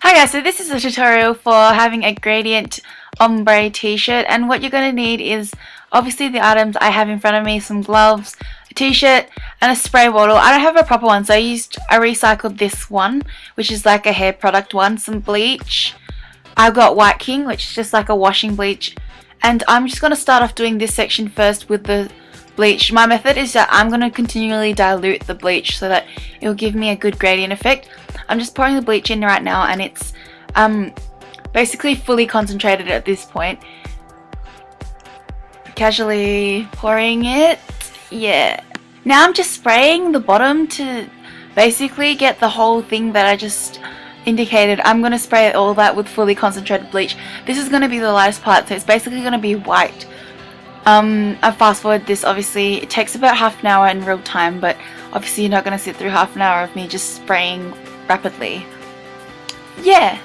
Hi guys, so this is a tutorial for having a gradient ombre t-shirt, and what you're going to need is obviously the items I have in front of me: some gloves, a t-shirt, and a spray bottle. I don't have a proper one, so I recycled this one, which is like a hair product one, some bleach. I've got White King, which is just like a washing bleach, and I'm just going to start off doing this section first with the bleach. My method is that I'm going to continually dilute the bleach so that it will give me a good gradient effect. I'm just pouring the bleach in right now, and it's basically fully concentrated at this point. Casually pouring it. Yeah. Now I'm just spraying the bottom to basically get the whole thing that I just indicated. I'm going to spray all that with fully concentrated bleach. This is going to be the lightest part, so it's basically going to be white. I fast forward this. Obviously it takes about half an hour in real time, but obviously you're not going to sit through half an hour of me just spraying rapidly. Yeah.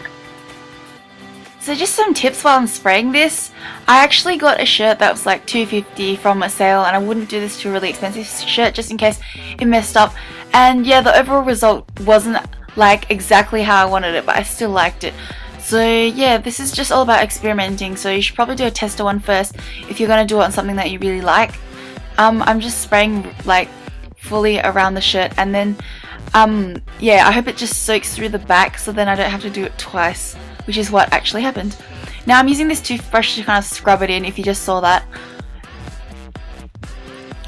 So just some tips while I'm spraying this. I actually got a shirt that was like $2.50 from a sale, and I wouldn't do this to a really expensive shirt just in case it messed up. And yeah, the overall result wasn't like exactly how I wanted it, but I still liked it. So yeah, this is just all about experimenting, so you should probably do a tester one first if you're going to do it on something that you really like. I'm just spraying like fully around the shirt, and then yeah, I hope it just soaks through the back so then I don't have to do it twice, which is what actually happened. Now I'm using this toothbrush to kind of scrub it in, if you just saw that.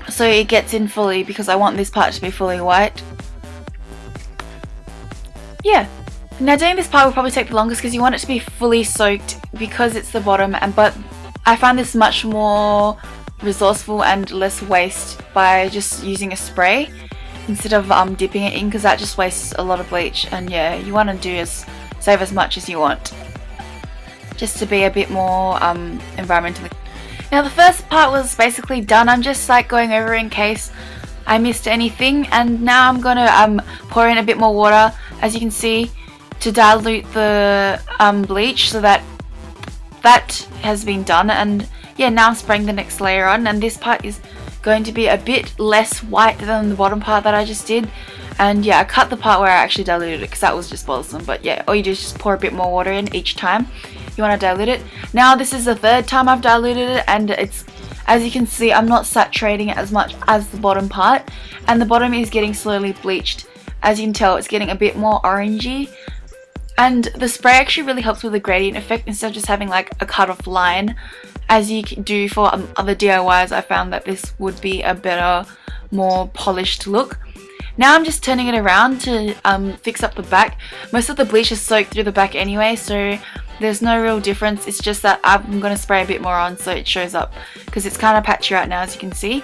So it gets in fully because I want this part to be fully white. Yeah. Now doing this part will probably take the longest because you want it to be fully soaked because it's the bottom, but I find this much more resourceful and less waste by just using a spray instead of dipping it in, because that just wastes a lot of bleach. And yeah, you want to save as much as you want, just to be a bit more environmentally. Now the first part was basically done. I'm just like going over in case I missed anything, and now I'm gonna pour in a bit more water, as you can see, to dilute the bleach, so that has been done. And yeah, now I'm spraying the next layer on, and this part is going to be a bit less white than the bottom part that I just did. And yeah, I cut the part where I actually diluted it because that was just bothersome. But yeah, all you do is just pour a bit more water in each time you want to dilute it. Now this is the third time I've diluted it, and it's, as you can see, I'm not saturating it as much as the bottom part, and the bottom is getting slowly bleached. As you can tell, it's getting a bit more orangey, and the spray actually really helps with the gradient effect instead of just having like a cut off line as you can do for other DIYs. I found that this would be a better, more polished look. Now I'm just turning it around to fix up the back. Most of the bleach is soaked through the back anyway, so there's no real difference. It's just that I'm going to spray a bit more on so it shows up, because it's kind of patchy right now, as you can see.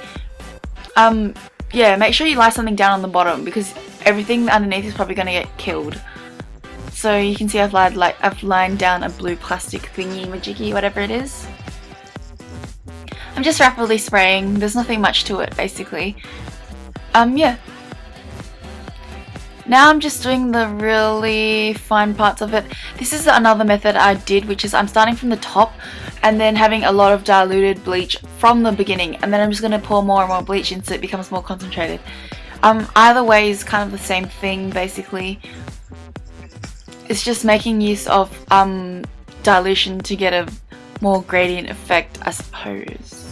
Yeah, make sure you lie something down on the bottom because everything underneath is probably going to get killed. So you can see I've lined down a blue plastic thingy majiggy, whatever it is. I'm just rapidly spraying. There's nothing much to it basically. Yeah. Now I'm just doing the really fine parts of it. This is another method I did, which is I'm starting from the top and then having a lot of diluted bleach from the beginning, and then I'm just going to pour more and more bleach in so it becomes more concentrated. Either way is kind of the same thing basically. It's just making use of dilution to get a more gradient effect, I suppose.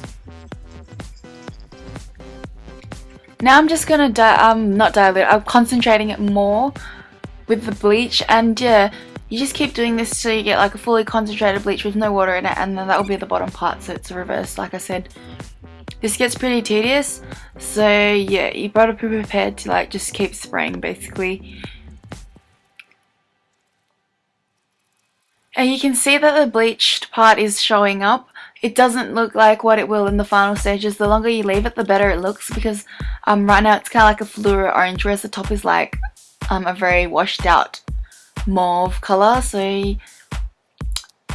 Now I'm just gonna not dilute, I'm concentrating it more with the bleach, and yeah, you just keep doing this so you get like a fully concentrated bleach with no water in it, and then that will be the bottom part, so it's a reverse. Like I said, this gets pretty tedious, so yeah, you better be prepared to like just keep spraying basically. And you can see that the bleached part is showing up. It doesn't look like what it will in the final stages. The longer you leave it, the better it looks, because right now it's kind of like a fluoro orange, whereas the top is like a very washed out mauve color. So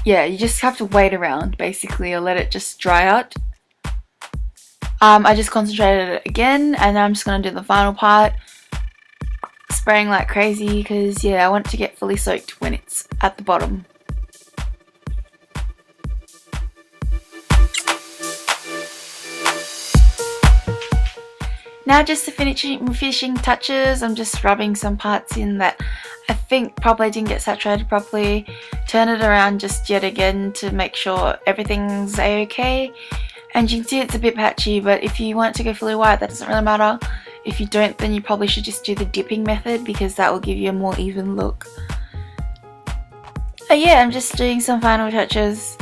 yeah, you just have to wait around basically, or let it just dry out. I just concentrated it again, and now I'm just going to do the final part, spraying like crazy because yeah, I want it to get fully soaked when it's at the bottom. Now just the finishing touches, I'm just rubbing some parts in that I think probably I didn't get saturated properly. Turn it around just yet again to make sure everything's okay. And you can see it's a bit patchy, but if you want to go fully white, that doesn't really matter. If you don't, then you probably should just do the dipping method, because that will give you a more even look. But yeah, I'm just doing some final touches.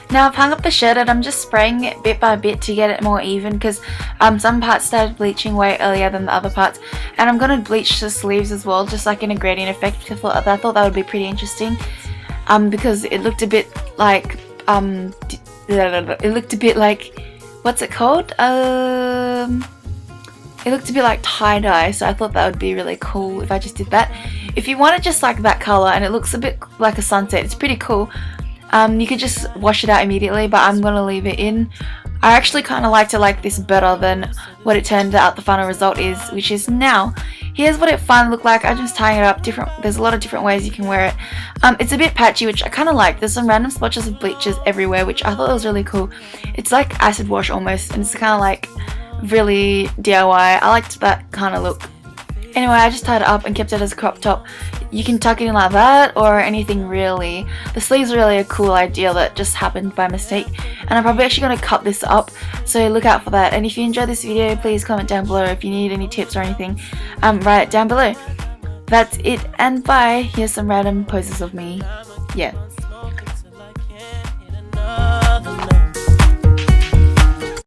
Now I've hung up the shirt and I'm just spraying it bit by bit to get it more even, because some parts started bleaching way earlier than the other parts, and I'm going to bleach the sleeves as well, just like in a gradient effect. I thought that would be pretty interesting, because it looked a bit like what's it called? It looked a bit like tie-dye, so I thought that would be really cool if I just did that. If you want it just like that color and it looks a bit like a sunset, it's pretty cool. You could just wash it out immediately, but I'm gonna leave it in. I actually kind of like to like this better than what it turned out the final result is, which is now. Here's what it finally looked like. I'm just tying it up. There's a lot of different ways you can wear it. It's a bit patchy, which I kind of like. There's some random splotches of bleaches everywhere, which I thought was really cool. It's like acid wash almost, and it's kind of like really DIY. I liked that kind of look. Anyway, I just tied it up and kept it as a crop top. You can tuck it in like that or anything really. The sleeves are really a cool idea that just happened by mistake, and I'm probably actually going to cut this up, so look out for that. And if you enjoyed this video, please comment down below. If you need any tips or anything, write it down below. That's it, and bye. Here's some random poses of me. Yeah.